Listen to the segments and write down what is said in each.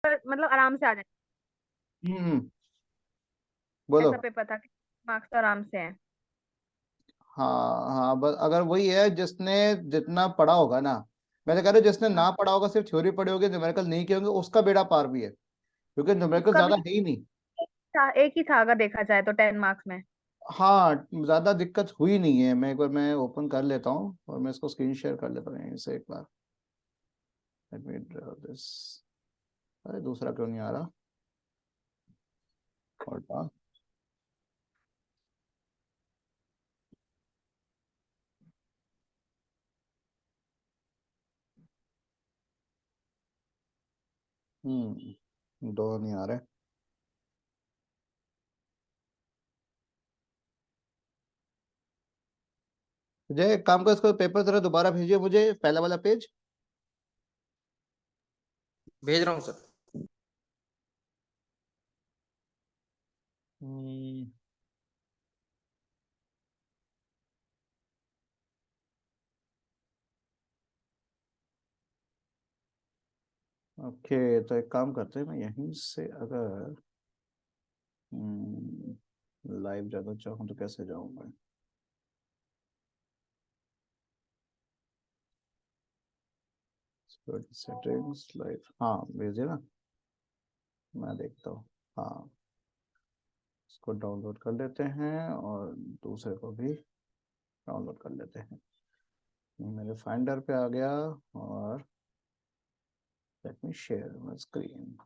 मतलब आराम से आ जाए, बोलो। ऐसा पेपर था कि मार्क्स तो आराम से है। हाँ हाँ, बस अगर वही है जिसने जितना पढ़ा होगा ना, मैं तो कह रहा हूँ जिसने हाँ, ना पढ़ा होगा, सिर्फ थ्योरी पढ़ी होगी, न्यूमेरिकल नहीं किए होंगे, उसका बेड़ा पार भी है, क्योंकि न्यूमेरिकल उसका भी ज्यादा है ही नहीं। था, एक ही था अगर देखा जाए तो 10 मार्क्स में। हाँ, ज्यादा दिक्कत हुई नहीं है। मैं एक बार मैं ओपन कर लेता हूँ और मैं इसको स्क्रीन शेयर कर लेता हूँ यहीं से एक बार। Let me draw this. अरे दूसरा क्यों नहीं आ रहा? और दो नहीं आ रहे। मुझे एक काम कर, इसको पेपर जरा दोबारा भेजिए मुझे, पहला वाला पेज। भेज रहा हूँ सर। ओके, तो एक काम करते हैं, मैं यहीं से अगर लाइव जाना चाहूँ तो कैसे जाऊँ मैं? सेटिंग्स लाइव, हाँ भेजिए ना, मैं देखता हूँ। हाँ, इसको डाउनलोड कर लेते हैं और दूसरे को भी डाउनलोड कर लेते हैं। ये मेरे फाइंडर पे आ गया और let me share my screen.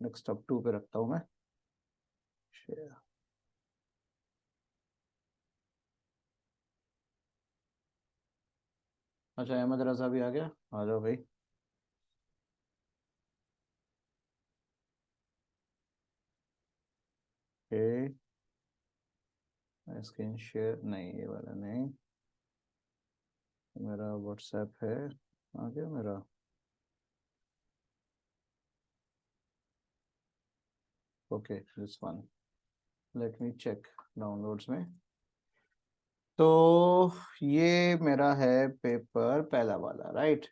Desktop 2 पे रखता हूँ मैं। शेयर। अच्छा, अहमद रजा भी आ गया, आ जाओ भाई। ओके, स्क्रीन शेयर नहीं, ये वाला नहीं, मेरा व्हाट्सएप है, आ गया मेरा। Okay, this one, let me check downloads में। तो ये मेरा है पेपर पहला वाला, राइट?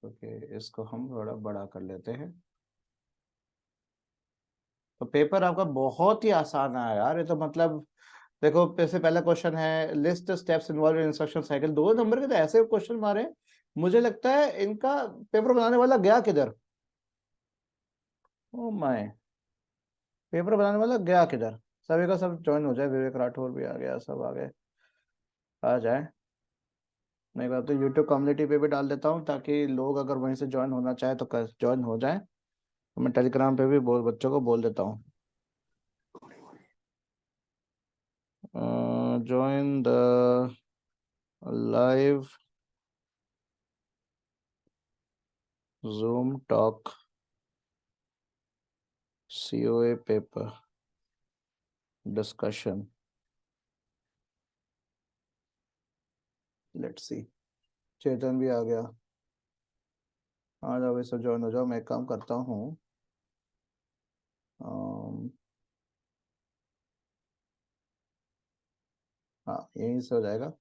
ओके, इसको हम थोड़ा बड़ा कर लेते हैं। तो पेपर आपका बहुत ही आसान है यार, ये तो मतलब देखो, जैसे पहला क्वेश्चन है, list steps involve in instruction cycle. 2 number के तो ऐसे क्वेश्चन मारे, मुझे लगता है इनका पेपर बनाने वाला गया किधर। ओ माय, पेपर बनाने वाला गया किधर? सभी का सब ज्वाइन हो जाए, विवेक राठौर भी आ गया, सब आ गए, आ जाए। मैं एक बार तो यूट्यूब कम्युनिटी पे भी डाल देता हूँ, ताकि लोग अगर वहीं से ज्वाइन होना चाहे तो ज्वाइन हो जाए। तो मैं टेलीग्राम पे भी बच्चों को बोल देता हूँ, join the live Zoom talk COA paper discussion. Let's see, Chetan भी आ गया, आ जाओ, सब ज्वाइन हो जाओ। मैं एक काम करता हूँ, अम, हाँ यहीं से हो जाएगा।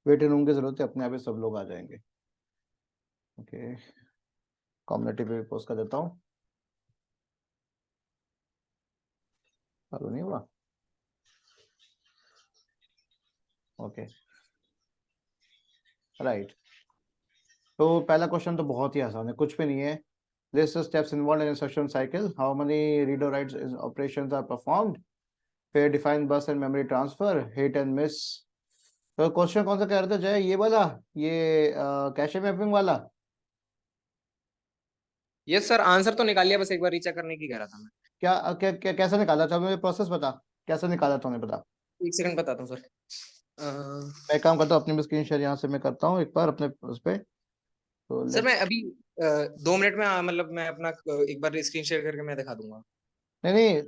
वेटिंग रूम की जरूरत है, अपने आप ही सब लोग आ जाएंगे। ओके, कम्युनिटी पे भी पोस्ट कर देता हूँ। चालू नहीं हुआ? Okay, right. तो पहला क्वेश्चन तो बहुत ही आसान है, कुछ भी नहीं है। List steps involve in instruction cycle, how many read और राइट ऑपरेशंस आर परफॉर्म्ड, फिर डिफाइन बस and memory transfer, hit and miss. तो क्वेश्चन कौन सा कह रहे थे जय, ये वाला, ये कैशे मैपिंग वाला? यस सर, आंसर तो निकाल लिया, बस एक बार रीचेक करने की कह रहा था मैं। कैसे निकाला था? मुझे प्रोसेस बता, कैसे निकाला था, उन्हें बता। एक सेकंड बताता हूँ सर। मैं एक काम करता हूँ, अपनी भी स्क्रीन शेयर यहाँ से मैं करता हूँ एक बार अपने उस पे। तो सर लेट, मैं अभी 2 मिनट में मतलब मैं अपना एक बार स्क्रीन शेयर करके मैं दिखा दूंगा। नहीं नहीं,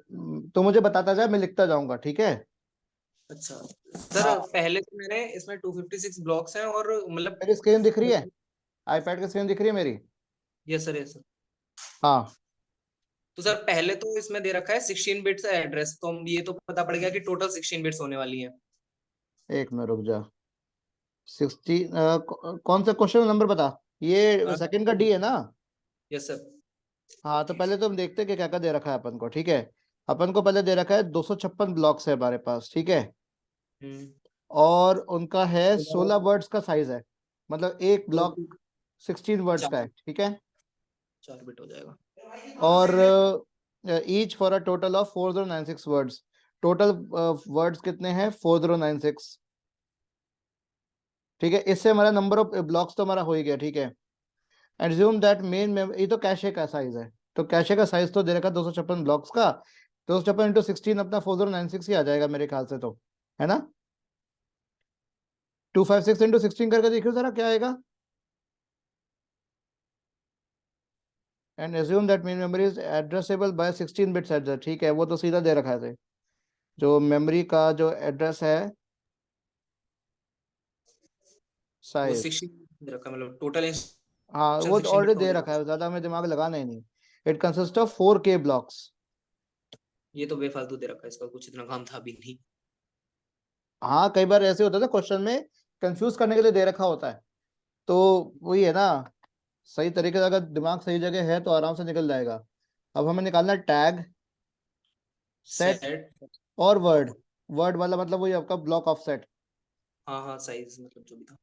तो मुझे बताता जाए, मैं लिखता जाऊंगा, ठीक है? अच्छा सर, हाँ, पहले तो मैंने इसमें 256 ब्लॉक्स हैं और मतलब। मेरी स्क्रीन दिख रही है, आईपैड की स्क्रीन दिख रही है मेरी? Yes sir, yes sir. हाँ, तो सर पहले तो इसमें दे रखा है 16 बिट्स एड्रेस, तो हम ये तो पता पड़ गया कि टोटल 16 बिट्स होने वाली है। एक मिनट रुक जा। 60 कौन सा क्वेश्चन नंबर बता, ये सेकंड का डी है ना? Yes sir. हाँ तो पहले तो हम देखते हैं कि क्या क्या दे रखा है अपन को, ठीक है। अपन को पहले दे रखा है 256 ब्लॉक्स है हमारे पास, ठीक है। हम्म। और उनका है 16 वर्ड्स का साइज है, मतलब एक तो ब्लॉक 16 वर्ड्स का चार है, ठीक है। 4 बिट हो जाएगा। और each for a total of 4096 words. Total words कितने हैं? 4096, ठीक है। इससे हमारा नंबर ऑफ ब्लॉक्स तो हमारा हो ही गया, ठीक है। एज्यूम दैट मेन मेमोरी, ये तो कैशे का साइज है, तो कैशे का साइज तो दे रखा 256 ब्लॉक्स का। 256 इंटू 16 अपना 4096 ही आ जाएगा मेरे ख्याल से, तो है ना। 256 इंटू 16 करके देखियो जरा क्या आएगा। And assume that main memory is addressable by 16 bits address, ठीक है, वो तो सीधा दे रखा है। जो मेमोरी का जो एड्रेस है, वो साइज, 16 रखा, मतलब टोटल हाँ इंस्ट्रक्शन वो तो 16 बिट ऑलरेडी का हो दे जाएगा। रखा है, ज्यादा हमें दिमाग लगाना ही नहीं। It consist of 4K blocks. ये तो बेफालतू दे रखा है, इसका कुछ इतना काम था भी नहीं। हाँ कई बार ऐसे होता है ना, क्वेश्चन में कंफ्यूज करने के लिए दे रखा होता है, तो वही है ना। सही तरीके से अगर दिमाग सही जगह है तो आराम से निकल जाएगा। अब हमें निकालना है टैग, सेट सेट। और वर्ड। वर्ड वाला मतलब वही आपका ब्लॉक ऑफ सेट, हाँ हाँ, साइज मतलब जो भी था।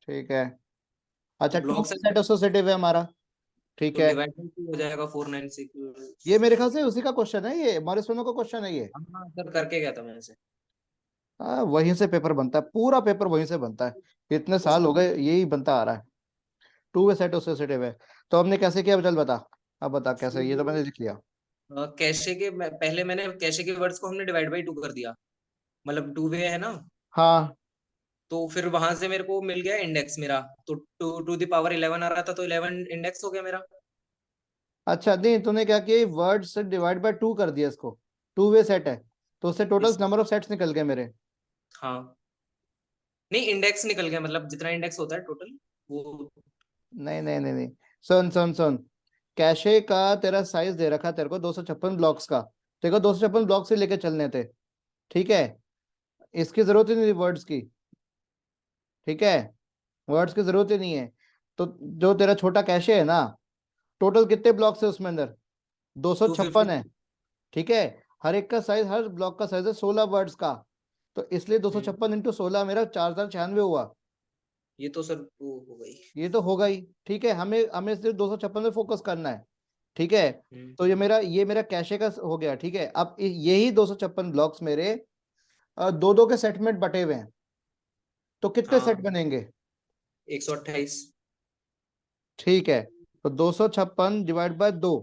ठीक है। तो अच्छा, two block size set associative है हमारा, ठीक तो है। डिवाइड बाई 2 हो जाएगा 496। ये मेरे ख्याल से उसी का क्वेश्चन है, ये मॉरिस मोनो का क्वेश्चन है ये। हाँ सर, करके गया था मैं ऐसे। हाँ वहीं से पेपर बनता है, पूरा पेपर वहीं से बनता है, इतने साल हो गए यही बनता आ रहा है। टू वे सेट एसोसिएटिव है। तो हमने कैसे किया, चल बता। अब बता कैसे, ये तो मैंने लिख लिया। कैशे के पहले मैंने कैशे के वर्ड्स को हमने डिवाइड बाई 2 कर दिया, मतलब 2 वे है ना। हाँ। तो फिर वहां से मेरे को मिल गया इंडेक्स मेरा। तो 2 टू द पावर 11 आ रहा था, तो 11 इंडेक्स हो गया मेरा। अच्छा नहीं, तूने क्या किया, वर्ड से डिवाइड बाय टू कर दिया इसको। टू वे सेट है, तो उससे total yes. Number of sets निकल गए मेरे। हाँ, नहीं इंडेक्स निकल गया, मतलब जितना इंडेक्स होता है टोटल वो। नहीं नहीं नहीं नहीं, सुन सुन सुन। कैशे का तेरा साइज दे रखा तेरे को 256 ब्लॉक्स का, तेरे को 256 ब्लॉक से लेके चलने थे, ठीक है। इसकी जरूरत ही नहीं थी वर्ड्स की, ठीक है। वर्ड्स की जरूरत ही नहीं है। तो जो तेरा छोटा कैशे है ना, टोटल कितने ब्लॉक्स है उसमें अंदर? 256 256। है, ठीक है। हर एक का साइज, हर ब्लॉक का साइज है 16 वर्ड्स का, तो इसलिए 256 इंटू 16 मेरा 4096 हुआ। ये तो सर वो हो गई। ये तो होगा ही, ठीक है। हमें हमें सिर्फ 256 में फोकस करना है, ठीक है। हम्म। तो ये मेरा कैशे का हो गया, ठीक है। अब यही 256 ब्लॉक्स मेरे दो दो के सेट में बटे हुए हैं, तो कितने सेट हाँ, बनेंगे? 128। ठीक है, तो 256 डिवाइड बाय 2,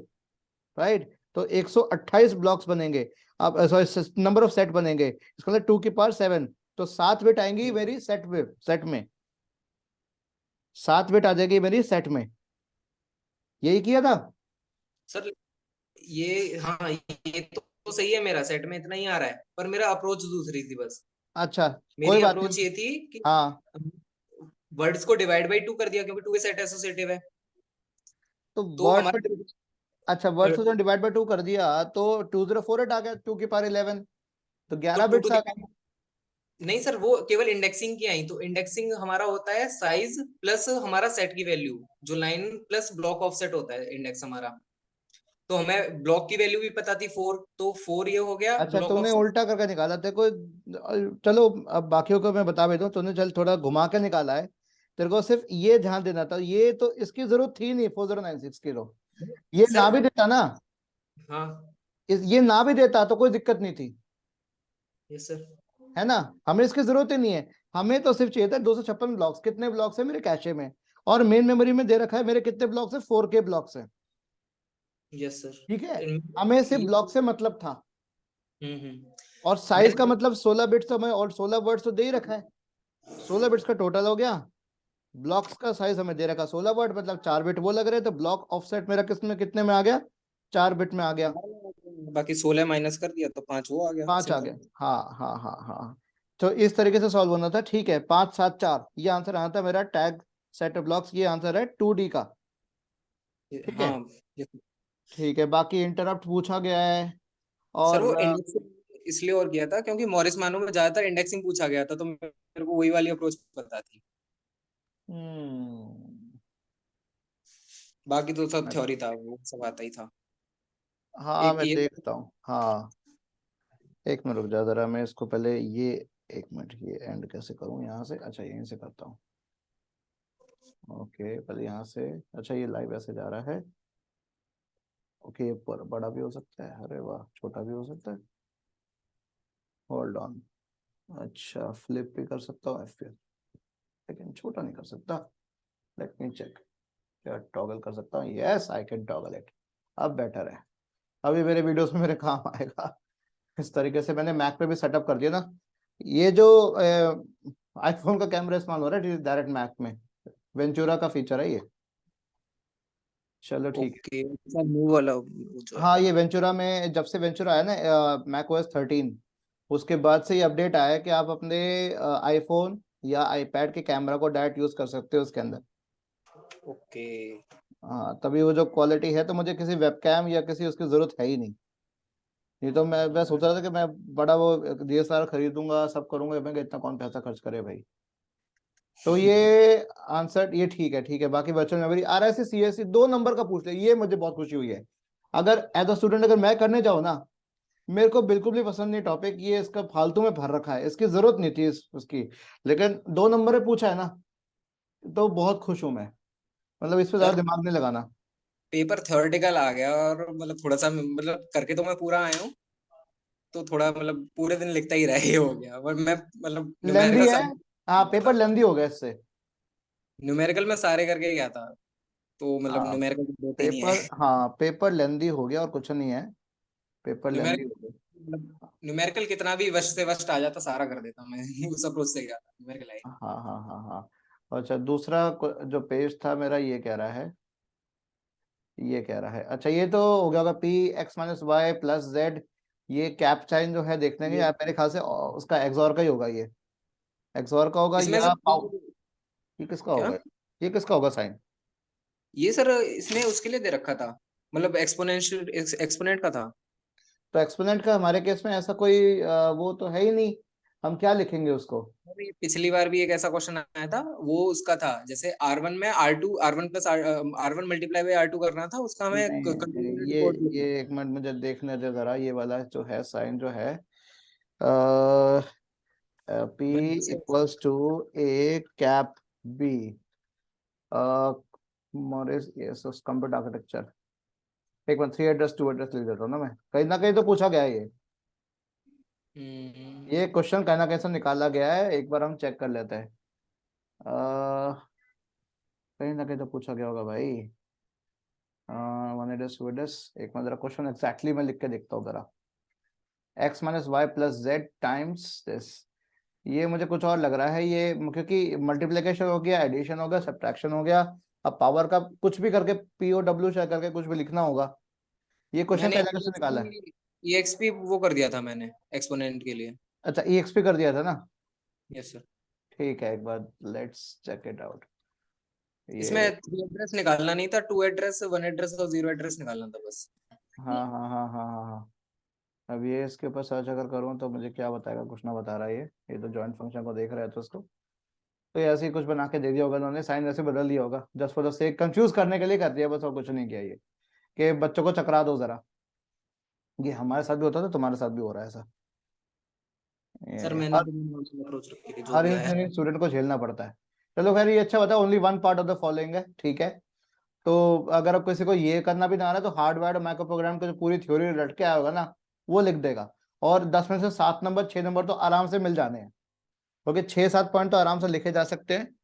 राइट, तो 128 ब्लॉक्स बनेंगे। अब सॉरी, नंबर ऑफ सेट बनेंगे, इसका मतलब 2 की पावर 7, तो 7 बिट आएंगी मेरी सेट में 7 बिट आ जाएगी मेरी सेट में। यही किया था। सर ये, हाँ ये तो सही है, मेरा सेट में इतना ही आ रहा है, पर मेरा अप्रोच दूसरी थी बस। अच्छा, कोई मेरी बात अप्रोच नहीं। ये थी कि हाँ वर्ड्स को डिवाइड बाई 2 कर दिया, क्योंकि 2 के सेट एसोसिएटिव है। तो तो वर्ड्स हमारा को, अच्छा वर्ड्स को जो डिवाइड बाय 2 कर दिया तो 2048 आ गया, 2 की पावर 11, तो तो 11 बिट्स टू आ दी गए। नहीं सर, वो केवल इंडेक्सिंग की आई, तो इंडेक्सिंग हमारा होता है साइज प्लस हमारा सेट की वैल्यू, जो लाइन प्लस ब्लॉक ऑफसेट होता है इंडेक्स हमारा। तो हमें ब्लॉक की वैल्यू भी पता थी 4, तो 4 ये हो गया अच्छा ब्लॉक तूने ऑफसेट। उल्टा करके निकाला, तेरे को चलो अब बाकियों को मैं बता भी दूं, तूने चल थोड़ा घुमा के निकाला है। तेरे को सिर्फ ये ध्यान देना था, ये तो इसकी जरूरत थी नहीं 4096 की, तो ये ना सर भी देता ना, हाँ। ये ना भी देता तो कोई दिक्कत नहीं थी, यस सर। है ना। हमें इसकी जरूरत ही नहीं है, हमें तो सिर्फ चाहिए था 256 ब्लॉक्स। कितने ब्लॉक्स है मेरे कैशे में, और मेन मेमोरी में दे रखा है मेरे कितने ब्लॉक्स है, 4K ब्लॉक्स है, यस सर। ठीक है। हमें सिर्फ ब्लॉक से मतलब था, हम्म। और साइज का मैंने मतलब 16 बिट्स तो हमें, और 16 वर्ड्स तो दे ही रखा है, 16 बिट्स का टोटल हो गया। ब्लॉक्स का साइज हमें दे रखा 16 वर्ड, मतलब 4 बिट वो लग रहे, तो ब्लॉक ऑफसेट मेरा किस में, कितने में आ गया, 4 बिट में आ गया। बाकी 16 माइनस कर दिया तो 5 वो आ गया, 5 आ सिंपल। गया, हाँ हाँ हाँ हाँ। तो इस तरीके से सॉल्व होना था, ठीक है। 5 7 4 ये आंसर आना था मेरा टैग सेट ब्लॉक्स, ये आंसर है 2D का, ठीक है। हाँ। ठीक है, बाकी इंटरप्ट पूछा गया है, सर और वो इंडेक्सिंग इसलिए और किया था क्योंकि मॉरिस मानो में ज्यादातर इंडेक्सिंग पूछा गया था, तो मेरे को वही वाली अप्रोच पता थी। बाकी तो सब मैं थ्योरी था, वो सब आता ही था। हाँ एक मैं ये देखता हूँ। हाँ एक मिनट रुक जा जरा, मैं इसको पहले ये, एक मिनट ये एंड कैसे करूँ यहाँ से, अच्छा यहीं से करता हूँ। ओके पहले यहाँ से, अच्छा ये लाइव ऐसे जा रहा है। ओके ये बड़ा भी हो सकता है, अरे वाह छोटा भी हो सकता है। होल्ड ऑन, अच्छा फ्लिप भी कर सकता हूँ फिर, लेकिन छोटा नहीं कर सकता। लेट मी चेक, क्या टॉगल कर सकता हूँ? Yes I can toggle it. अब बेटर है, अभी मेरे वीडियोस में मेरे काम आएगा। इस तरीके से मैंने मैक पे भी सेटअप कर दिया ना। ये जो आईफोन का कैमरा इस्तेमाल हो रहा है डायरेक्ट मैक में, वेंचुरा का फीचर है ये। चलो ठीक है। ओके, न्यू वाला वो जो हाँ है। ये वेंचुरा में, जब से वेंचुरा आया ना मैक ओएस 13, उसके बाद से ये अपडेट आया है कि आप अपने आईफोन या आईपैड के कैमरा को डायरेक्ट यूज कर सकते हो उसके अंदर। ओके। हाँ तभी वो जो क्वालिटी है, तो मुझे किसी वेबकैम या किसी उसकी जरूरत है ही नहीं। नहीं तो मैं सोच रहा था कि मैं बड़ा वो डीएसएलआर खरीदूंगा, सब करूंगा, मैं इतना कौन पैसा खर्च करे भाई। तो ये आंसर ये ठीक है, ठीक है। बाकी virtual memory RSC CSC 2 number का पूछ ले, ये मुझे बहुत खुशी हुई है। अगर एज अ स्टूडेंट अगर मैं करने जाऊँ ना, मेरे को बिल्कुल भी पसंद नहीं टॉपिक, ये इसका फालतू में भर रखा है, इसकी जरूरत नहीं थी उसकी। लेकिन 2 नंबर में पूछा है ना, तो बहुत खुश हूं मैं। मतलब इस पे ज्यादा सर दिमाग नहीं लगाना। पेपर थ्योरेटिकल आ गया, और मतलब थोड़ा सा मतलब करके तो मैं पूरा आया हूँ, तो थोड़ा मतलब पूरे दिन लिखता ही रहा, ये हो गया। और मैं मतलब लेंदी न्यूमेरिकल है। सारे हाँ गया पेपर था, लेंदी हो गया इससे। न्यूमेरिकल में सारे करके गया था, तो मतलब हाँ न्यूमेरिकल देते नहीं पेपर, है। हाँ पेपर लेंदी हो गया और कुछ नहीं है, पेपर लेंदी हो न्यूमेरिकल गया। मतलब न्यूमेरिकल कितना भी वश से वस्ट आ जाता, सारा कर देता मैं। उस अप्रोच से गया था, न्यूमेरिकल आई। हाँ हाँ हाँ हाँ। अच्छा दूसरा जो पेज था मेरा, ये कह रहा है, ये कह रहा है, अच्छा ये तो हो गया होगा P X minus Y plus Z. ये कैप साइन जो है देखने के, ये या मेरे ख्याल से उसका एक्सॉर का ही होगा ये। एक्सॉर का होगा इसमें या सर पाउ, ये किसका क्या, होगा? ये किसका होगा साइन? ये सर इसने उसके लिए दे रखा था, मतलब एक्सपोनेंशियल एक्सपोनेंट का था। तो एक्सपोनेंट का हमारे केस में ऐसा कोई वो तो है ही नहीं, हम क्या लिखेंगे उसको? अरे पिछली बार भी एक ऐसा क्वेश्चन आया था, वो उसका था जैसे R1 में R1 plus R1 multiply by R2 करना था, उसका हमें नहीं कंट्रोल ये कोड लिखना ये एक मिनट मुझे देखने दे जरा, ये वाला जो है साइन जो है, पी मैंने दूसरा। Equals to A cap B, Morris yes computer architecture. एक मिनट 3 एड्रेस 2 एड्रेस लिख देता हूँ ना कहीं तो पूछा गया है ये। हम्म, ये क्वेश्चन कहीं ना कहीं से निकाला गया है, एक बार हम चेक कर लेते हैं। कहीं ना कहीं तो पूछा गया होगा भाई। 1 एड्रेस 2 एड्रेस, एक मिनट जरा क्वेश्चन एग्जैक्टली मैं लिख के देखता हूँ जरा। X minus Y plus Z times this, ये मुझे कुछ और लग रहा है ये, क्योंकि मल्टीप्लिकेशन हो गया, एडिशन हो गया, सब्ट्रैक्शन हो गया, अब पावर का कुछ भी करके पी ओ डब्ल्यू शेयर करके कुछ भी लिखना होगा। ये क्वेश्चन मैंने कहना कैसे निकाला है? EXP वो कर दिया था मैंने एक्सपोनेंट के लिए। अच्छा ई एक्स पी कर दिया था ना। Yes sir. ठीक है एक बार लेट्स चेक इट आउट। इसमें ये 3 एड्रेस निकालना नहीं था, 2 एड्रेस 1 एड्रेस और 0 एड्रेस निकालना था बस। हाँ हाँ हाँ हाँ हाँ हाँ। अब ये इसके ऊपर सर्च अगर करूँ तो मुझे क्या बताएगा, कुछ ना बता रहा है ये तो जॉइंट फंक्शन को देख रहा है तो उसको, तो ये ऐसे ही कुछ बना के दे दिया होगा उन्होंने, साइन ऐसे बदल दिया होगा, just for the sake confuse करने के लिए कर दिया बस, और कुछ नहीं किया ये, कि बच्चों को चकरा दो जरा। ये हमारे साथ भी होता था, तुम्हारे साथ भी हो रहा है ऐसा। सर ये मैंने हर तो अप्रोच रखी थी, जो हर भी आया। इंजीनियरिंग स्टूडेंट को झेलना पड़ता है। चलो खैर ये अच्छा बता, only one part of the following है, ठीक है। तो अगर अब किसी को ये करना भी ना आ रहा है, तो हार्डवेयर और माइक्रो प्रोग्राम का जो पूरी थ्योरी रट के आया होगा ना, वो लिख देगा। और 10 में से 7 नंबर 6 नंबर तो आराम से मिल जाने हैं, क्योंकि 6-7 पॉइंट तो आराम से लिखे जा सकते हैं।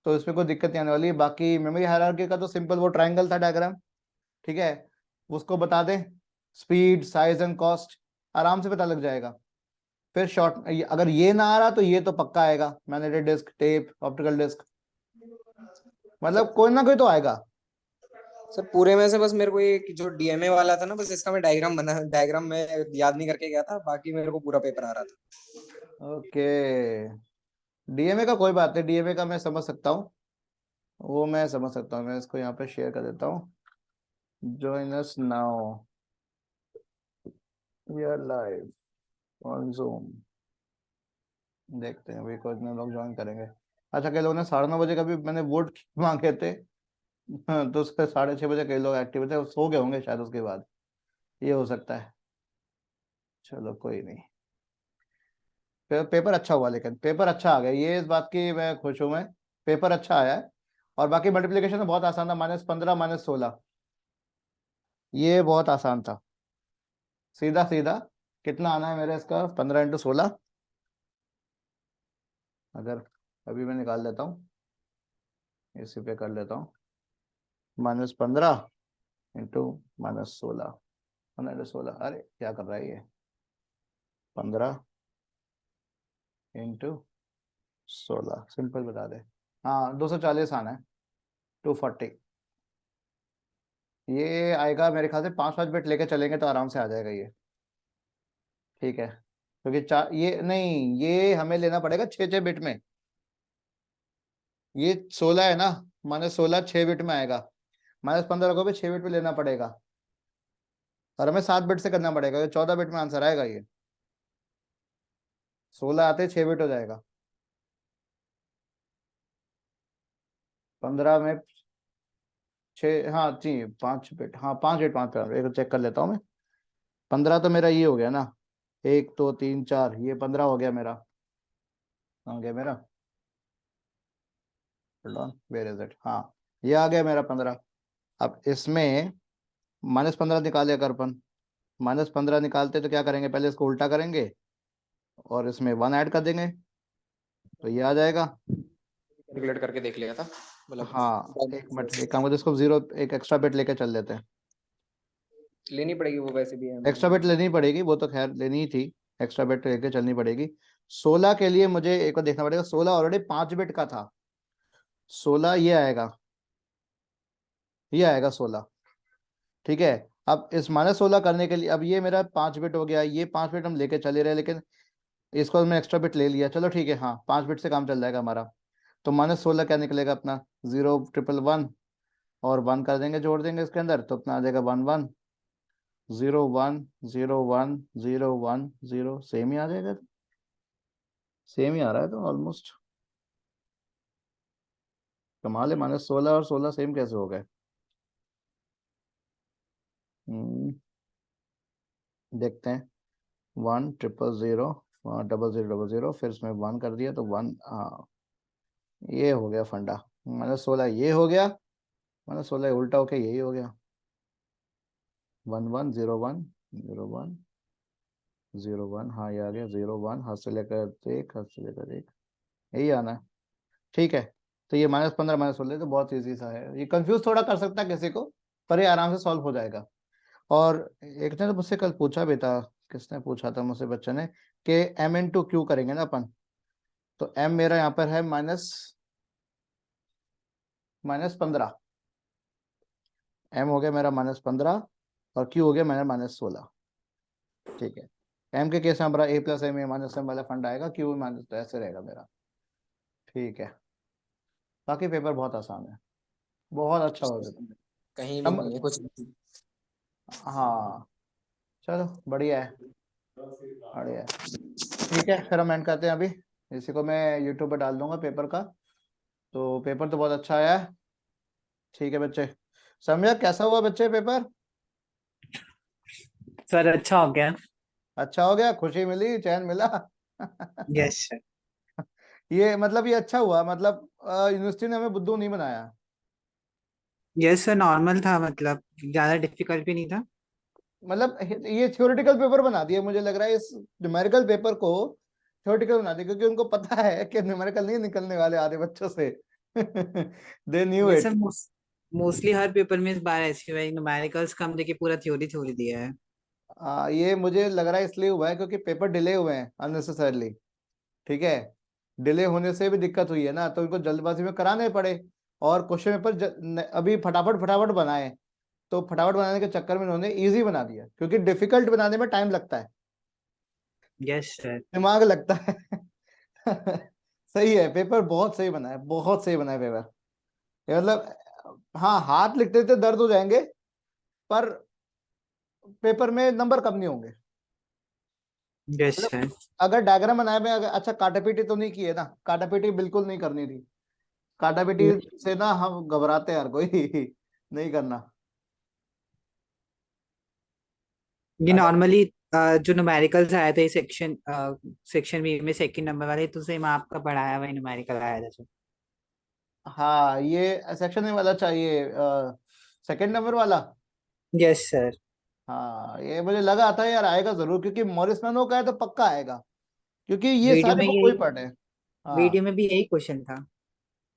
तो इसमें कोई दिक्कत नहीं आने वाली है। बाकी मेमोरी हायरार्की का तो सिंपल वो ट्रायंगल था डायग्राम, ठीक है, उसको बता दें, स्पीड साइज एंड कॉस्ट आराम से पता लग जाएगा। फिर शॉर्ट, अगर ये ना आ रहा तो ये तो पक्का आएगा, magnetic disk, tape, optical disk, sir मतलब कोई ना कोई तो आएगा। सर पूरे में से बस मेरे को एक जो DMA वाला था ना, बस इसका मैं डायग्राम में याद नहीं करके गया था, बाकी मेरे को पूरा पेपर आ रहा था। ओके डीएमए का कोई बात नहीं, डीएमए का मैं समझ सकता हूँ, वो मैं समझ सकता हूँ। मैं इसको यहाँ पे शेयर कर देता हूँ, join us now, we are live on Zoom। देखते हैं अभी कितने लोग ज्वाइन करेंगे। अच्छा, कई लोगों ने 9:30 बजे का भी मैंने वोट मांगे थे। हाँ, तो उसके 6:30 बजे कई लोग एक्टिव थे, वो सो गए होंगे शायद उसके बाद, ये हो सकता है। चलो कोई नहीं, पेपर अच्छा हुआ, लेकिन पेपर अच्छा आ गया, ये इस बात की मैं खुश हूं मैं। पेपर अच्छा आया है। और बाकी मल्टीप्लिकेशन तो बहुत आसान था, -15 -16, ये बहुत आसान था, सीधा सीधा। कितना आना है मेरा इसका, 15 × 16। अगर अभी मैं निकाल लेता हूँ, इसी पे कर लेता हूँ, -15 इंटू -16, 15 × 16, अरे क्या कर रहा है ये, 15 × 16, सिंपल बता दे। हाँ, 240 आना है, 240। ये आएगा मेरे ख्याल से 5-5 बिट लेके चलेंगे तो आराम से आ जाएगा ये। ठीक है, क्योंकि चार, ये नहीं, ये हमें लेना पड़ेगा 6-6 बिट में। ये 16 है ना, -16 6 बिट में आएगा, -15 को भी 6 बिट में लेना पड़ेगा, और हमें 7 बिट से करना पड़ेगा, 14 बिट में आंसर आएगा ये। 16 आते 6 बिट हो जाएगा, 15 में 6, हाँ जी 5 बिट, हाँ 5 बिट, 5 बिट, एक चेक कर लेता हूँ मैं। 15 तो मेरा ये हो गया ना, 1 2 3 4, ये 15 हो गया मेरा, आ गया मेरा, वेयर इज इट, हाँ ये आ गया मेरा 15। अब इसमें -15 निकाले अगर अपन, -15 निकालते तो क्या करेंगे, पहले इसको उल्टा करेंगे और इसमें 1 ऐड कर देंगे, तो ये आ जाएगा। कैलकुलेट करके देख लिया था, मतलब हाँ, एक मिनट, एक काम करते, इसको 0, एक एक्स्ट्रा बिट लेके चल लेते हैं। लेनी पड़ेगी वो वैसे भी हमें। एक्स्ट्रा बिट लेनी पड़ेगी, वो तो खैर लेनी ही थी, एक्स्ट्रा बिट लेके चलनी पड़ेगी। 16 के लिए मुझे एक बार देखना पड़ेगा, 16 ऑलरेडी 5 बिट का था, 16 ये आएगा, ये आएगा 16। ठीक है, अब इस -16 करने के लिए, अब ये मेरा 5 बिट हो गया, ये 5 बिट हम लेके चले रहे, लेकिन इसको मैं एक्स्ट्रा बिट ले लिया, चलो ठीक है, हाँ 5 बिट से काम चल जाएगा हमारा। तो -16 क्या निकलेगा अपना, 0 1 1 1, और 1 कर देंगे, जोड़ देंगे इसके अंदर, तो अपना आ जाएगा 1 1 0 1 0 1 0 1 0, सेम ही आ जाएगा, सेम ही आ रहा है तो ऑलमोस्ट, कमाल है, -16 और 16 सेम कैसे हो गए। देखते हैं, 1 0 0 0, 00 00, फिर इसमें 1 कर दिया तो 1, हाँ ये हो गया फंडा, -16 ये हो गया, -16 उल्टा होके यही हो गया, 1 1 0 1 0 1 0 1, हाँ ये आ गया 0 1, हाथ से लेकर एक, हाथ से लेकर एक, यही आना है। ठीक है, तो ये -15 -16 तो बहुत ईजी सा है, ये कंफ्यूज थोड़ा कर सकता है किसी को, पर ये आराम से सॉल्व हो जाएगा। और एक ने तो मुझसे कल पूछा भी था, किसने पूछा था मुझसे, बच्चे ने, कि m × q करेंगे ना अपन, तो m मेरा यहाँ पर है -15, m हो गया मेरा -15, और q हो गया मेरा -16। ठीक है, m के केस में हमारा a + m -m वाला फंड आएगा, q माइनस, तो ऐसे रहेगा मेरा। ठीक है, बाकी पेपर बहुत आसान है, बहुत अच्छा हो गया। कहीं भी नहीं है कुछ। हाँ, चलो बढ़िया है, बढ़िया है। ठीक है, फिर हम एंड करते हैं अभी, इसी को मैं यूट्यूब पर डाल दूंगा पेपर का। तो पेपर तो बहुत अच्छा आया है। ठीक है बच्चे, समझा कैसा हुआ बच्चे पेपर, सर अच्छा हो गया। अच्छा हो गया, खुशी मिली, चैन मिला। Yes sir. ये मतलब ये अच्छा हुआ, मतलब यूनिवर्सिटी ने हमें बुद्धू नहीं बनाया। यस सर, नॉर्मल था, मतलब ज्यादा डिफिकल्ट भी नहीं था। मतलब ये थ्योरेटिकल पेपर बना दिया, मुझे लग रहा है इस न्यूमेरिकल पेपर को थ्योरेटिकल बना दिया, क्योंकि उनको पता है कि न्यूमेरिकल नहीं निकलने वाले आधे बच्चों से। दे न्यू ये it. Sir mostly her paper में इस बार ऐसे हुआ है, न्यूमेरिकल्स कम देके पूरा थ्योरी थ्योरी दिया है। ये मुझे लग रहा है इसलिए हुआ है क्योंकि पेपर डिले हुए हैं अननेसेसरली। ठीक है, डिले होने से भी दिक्कत हुई है ना, तो इनको जल्दबाजी में कराने पड़े, और क्वेश्चन पेपर अभी फटाफट फटाफट बनाए, तो फटाफट बनाने के चक्कर में इन्होंने इजी बना दिया, क्योंकि डिफिकल्ट बनाने में टाइम लगता है, यस सर। दिमाग लगता है। सही है, पेपर बहुत सही बना है, बहुत सही बना है पेपर, ये मतलब, हाँ हाथ लिखते लिखते दर्द हो जाएंगे, पर पेपर में नंबर कम नहीं होंगे। यस मतलब सर। अगर डायग्राम बनाए में अगर अच्छा काटापीटी तो नहीं की है ना, काटापीटी बिल्कुल नहीं करनी थी, काटापीटी से ना हम घबराते हैं हर कोई नहीं करना। ये काटा नॉर्मली जो न्यूमेरिकल्स आया था सेक्शन सेक्शन बी में सेकंड नंबर वाले, तो सेम आपका पढ़ाया हुआ न्यूमेरिकल आया था सर। हाँ ये सेक्शन में वाला चाहिए, सेकंड नंबर वाला। Yes sir. हाँ ये मुझे लगा था यार आएगा जरूर, क्योंकि मॉरिस मैनो का है तो पक्का आएगा, क्योंकि ये वीडियो सारे में बुक यही वही पढ़े हैं। हाँ वीडियो में भी यही क्वेश्चन था।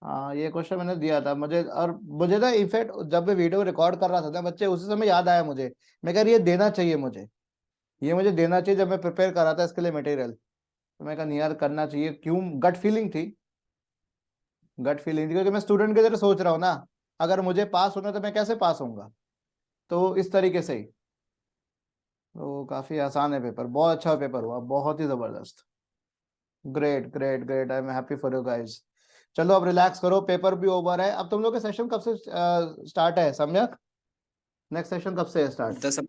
हाँ ये क्वेश्चन मैंने दिया था मुझे, और मुझे ना इनफैक्ट जब मैं वीडियो रिकॉर्ड कर रहा था ना बच्चे, उसी समय याद आया मुझे, मैं कह रही ये देना चाहिए मुझे, ये मुझे देना चाहिए जब मैं प्रिपेयर कर रहा था इसके लिए मटेरियल। तो मैं कहा नहीं यार करना चाहिए, क्यों, गट फीलिंग थी, गट फीलिंग थी, क्योंकि मैं स्टूडेंट की तरह सोच रहा हूँ ना, अगर मुझे पास होना तो मैं कैसे पास होऊंगा, तो इस तरीके से ही। तो काफी आसान है पेपर, बहुत अच्छा पेपर हुआ, बहुत ही जबरदस्त। Great great great, I am happy for you guys. चलो अब रिलैक्स करो, पेपर भी ओवर है। अब तुम लोग के सेशन कब से स्टार्ट है सम्यक? नेक्स्ट सेशन कब से है स्टार्ट? 10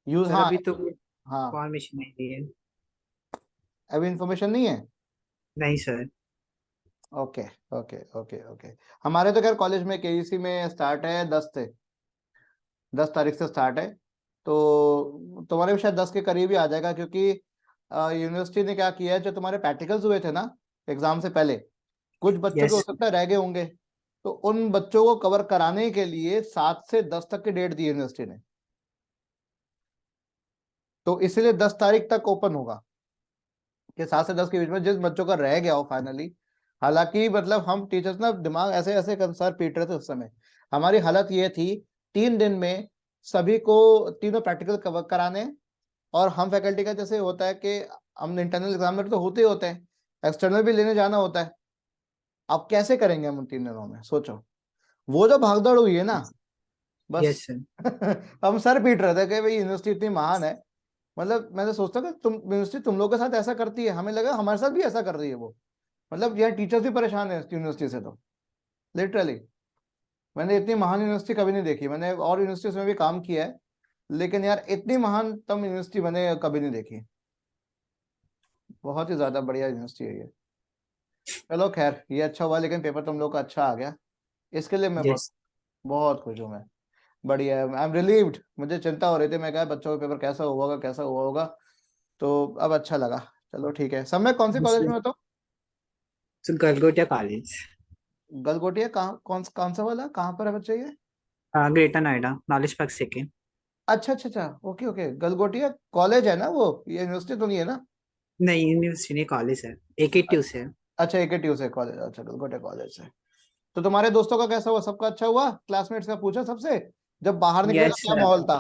यूज सर हाँ। अभी तो हाँ फॉर्मेशन नहीं दी है। अभी इंफॉर्मेशन नहीं है। नहीं sir. Okay okay okay okay. हमारे तो खैर कॉलेज में केईसी में स्टार्ट है 10 से, 10 तारीख से स्टार्ट है। तो तुम्हारे भी शायद 10 के करीब ही आ जाएगा, क्योंकि यूनिवर्सिटी ने क्या किया है, जो तुम्हारे प्रैक्टिकल्स हुए थे ना एग्जाम से पहले, कुछ बच्चों के हो यस। सकता है रह गए होंगे, तो उन बच्चों को कवर कराने के लिए 7 से 10 तक की डेट दी यूनिवर्सिटी ने। तो इसलिए 10 तारीख तक ओपन होगा, कि 7 से 10 के बीच में जिस बच्चों का रह गया हो फाइनली। हालांकि मतलब हम टीचर्स ना दिमाग ऐसे ऐसे कंसर पीट रहे थे उस समय, हमारी हालत ये थी 3 दिन में सभी को तीनों प्रैक्टिकल कवर कराने। और हम फैकल्टी का जैसे होता है कि हम इंटरनल एग्जाम में तो होते ही होते हैं, एक्सटर्नल भी लेने जाना होता है। अब कैसे करेंगे हम उन 3 दिनों में, सोचो। वो जो भागदौड़ हुई है ना, बस यस सर। हम सर पीट रहे थे कि भाई यूनिवर्सिटी इतनी महान है। मतलब मैं तो सोचता हूँ कि तुम यूनिवर्सिटी तुम लोग के साथ ऐसा करती है, हमें लगा हमारे साथ भी ऐसा कर रही है वो। मतलब यार टीचर्स भी परेशान है यूनिवर्सिटी से, तो लिटरली मैंने इतनी महान यूनिवर्सिटी कभी नहीं देखी, मैंने और यूनिवर्सिटीज में भी काम किया है, लेकिन यार इतनी महानतम यूनिवर्सिटी मैंने कभी नहीं देखी। बहुत ही ज्यादा बढ़िया यूनिवर्सिटी है ये। चलो खैर ये अच्छा हुआ, लेकिन पेपर तुम लोग का अच्छा आ गया, इसके लिए मैं बहुत यस। बहुत खुश हूँ मैं। बढ़िया है, आई एम रिलीव्ड। मुझे चिंता हो रही थी, मैं कहा बच्चों का पेपर कैसा हुआ होगा, कैसा हुआ होगा, तो अब अच्छा लगा। चलो ठीक है। समय कौन से कॉलेज में हो तो? Sir Galgotia college. गलगोटिया कहाँ, कौन सा वाला, कहाँ पर है बच्चे ये? Greater Noida, knowledge park second. अच्छा अच्छा अच्छा, ओके ओके। गलगोटिया कॉलेज है ना वो, ये यूनिवर्सिटी तो नहीं है ना? नहीं यूनिवर्सिटी नहीं, कॉलेज है। AKTU से है। अच्छा AKTU से कॉलेज, अच्छा गलगोटिया कॉलेज से। तो तुम्हारे दोस्तों का कैसा हुआ, सबका अच्छा हुआ? क्लासमेट्स का पूछा सबसे, जब बाहर निकले तो यस क्या सर। माहौल था?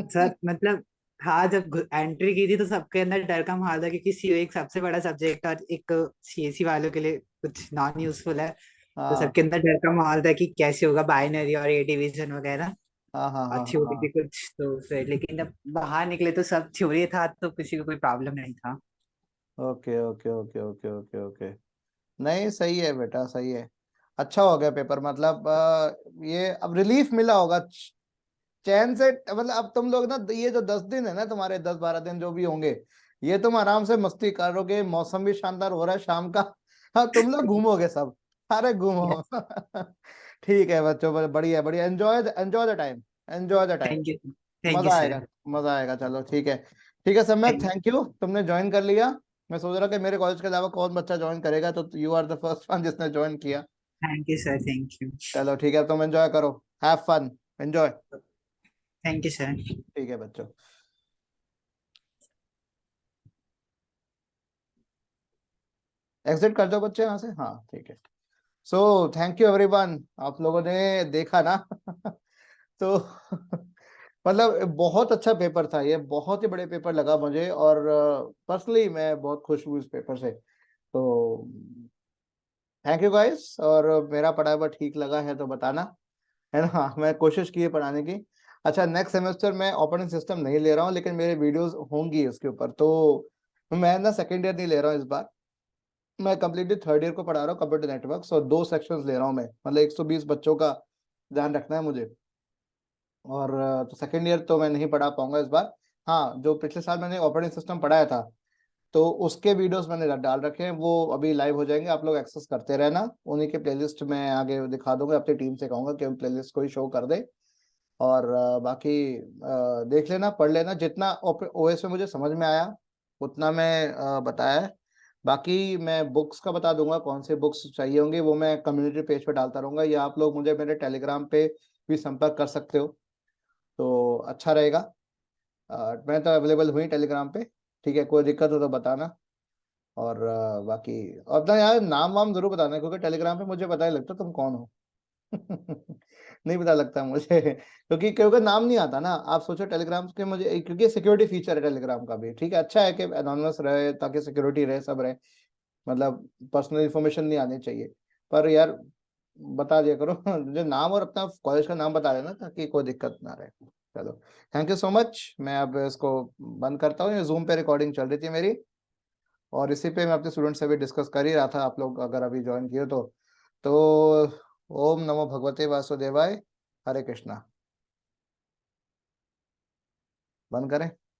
सर मतलब हाँ, जब एंट्री की थी तो सबके अंदर डर का माहौल था, क्योंकि सीओ एक सबसे बड़ा सब्जेक्ट और एक CSE वालों के लिए कुछ नॉन यूजफुल है। तो हाँ सबके अंदर डर का माहौल था कि कैसे होगा बाइनरी और ए डिवीजन वगैरह। हाँ हाँ और हाँ थ्योरी भी हाँ। कुछ तो फिर, लेकिन जब बाहर निकले तो सब थ्योरी था, तो किसी को कोई प्रॉब्लम नहीं था। Okay okay okay okay okay okay. नहीं सही है बेटा, सही है। अच्छा हो गया पेपर, मतलब ये अब रिलीफ मिला होगा चैन से। मतलब अब तुम लोग ना ये जो 10 दिन है ना, तुम्हारे 10-12 दिन जो भी होंगे, ये तुम आराम से मस्ती करोगे, मौसम भी शानदार हो रहा है शाम का। हाँ तुम लोग घूमोगे सब, अरे घूमो यस। ठीक है बच्चों, बढ़िया बढ़िया, enjoy enjoy the time, enjoy the time. Thank you. Thank you मजा सर। आएगा, मजा आएगा। चलो ठीक है, ठीक है समय, थैंक थैंक यू तुमने ज्वाइन कर लिया। मैं सोच रहा कि मेरे कॉलेज के अलावा कौन बच्चा ज्वाइन करेगा, तो you are the first one जिसने ज्वाइन किया। Thank you sir. Thank you. चलो ठीक है, तुम एंजॉय करो, have fun, enjoy. Thank you sir. ठीक है बच्चों, एग्जिट कर दो बच्चे यहाँ से, हाँ ठीक है। सो थैंक यू एवरीवन, आप लोगों ने देखा ना तो मतलब बहुत अच्छा पेपर था ये, बहुत ही बड़े पेपर लगा मुझे, और पर्सनली मैं बहुत खुश हूँ इस पेपर से। तो थैंक यू गाइस, और मेरा पढ़ाया हुआ ठीक लगा है तो बताना, है ना मैं कोशिश की है पढ़ाने की। अच्छा नेक्स्ट सेमेस्टर में ऑपरेटिंग सिस्टम नहीं ले रहा हूँ, लेकिन मेरे वीडियोस होंगी उसके ऊपर। तो मैं ना सेकेंड ईयर नहीं ले रहा हूँ इस बार, मैं कंप्लीटली थर्ड ईयर को पढ़ा रहा हूँ कंप्यूटर नेटवर्क, और 2 सेक्शंस ले रहा हूँ मैं, मतलब 120 बच्चों का ध्यान रखना है मुझे। और तो सेकेंड ईयर तो मैं नहीं पढ़ा पाऊंगा इस बार। हाँ, जो पिछले साल मैंने ऑपरेटिंग सिस्टम पढ़ाया था तो उसके वीडियोस मैंने डाल रखे हैं, वो अभी लाइव हो जाएंगे, आप लोग एक्सेस करते रहना। उन्हीं के प्लेलिस्ट में आगे दिखा दूंगा, अपनी टीम से कहूंगा कि उन प्लेलिस्ट को ही शो कर दे। और बाकी देख लेना, पढ़ लेना, जितना ओएस में मुझे समझ में आया उतना मैं बताया है। बाकी मैं बुक्स का बता दूंगा, कौन से बुक्स चाहिए होंगे वो मैं कम्युनिटी पेज पे डालता रहूंगा, या आप लोग मुझे मेरे टेलीग्राम पे भी संपर्क कर सकते हो, तो अच्छा रहेगा। मैं तो अवेलेबल हुई टेलीग्राम पे, ठीक है, कोई दिक्कत हो तो बताना। और बाकी अपना यार नाम वाम जरूर बताना, क्योंकि टेलीग्राम पे मुझे पता ही लगता तुम कौन हो। नहीं पता लगता मुझे, क्योंकि नाम नहीं आता ना। आप सोचो टेलीग्राम के मुझे, क्योंकि सिक्योरिटी फीचर है टेलीग्राम का भी, ठीक है, अच्छा है कि एनोनिमस रहे ताकि सिक्योरिटी रहे, सब रहे, मतलब पर्सनल इन्फॉर्मेशन नहीं आनी चाहिए। पर यार बता दिया करो जो नाम और अपना कॉलेज का नाम बता देना ताकि कोई दिक्कत ना रहे। चलो, थैंक यू सो मच। मैं अब इसको बंद करता हूँ, ये जूम पे रिकॉर्डिंग चल रही थी मेरी, और इसी पे मैं अपने स्टूडेंट से भी डिस्कस कर ही रहा था, आप लोग अगर अभी ज्वाइन किए तो ओम नमो भगवते वासुदेवाय, हरे कृष्णा। बंद करें।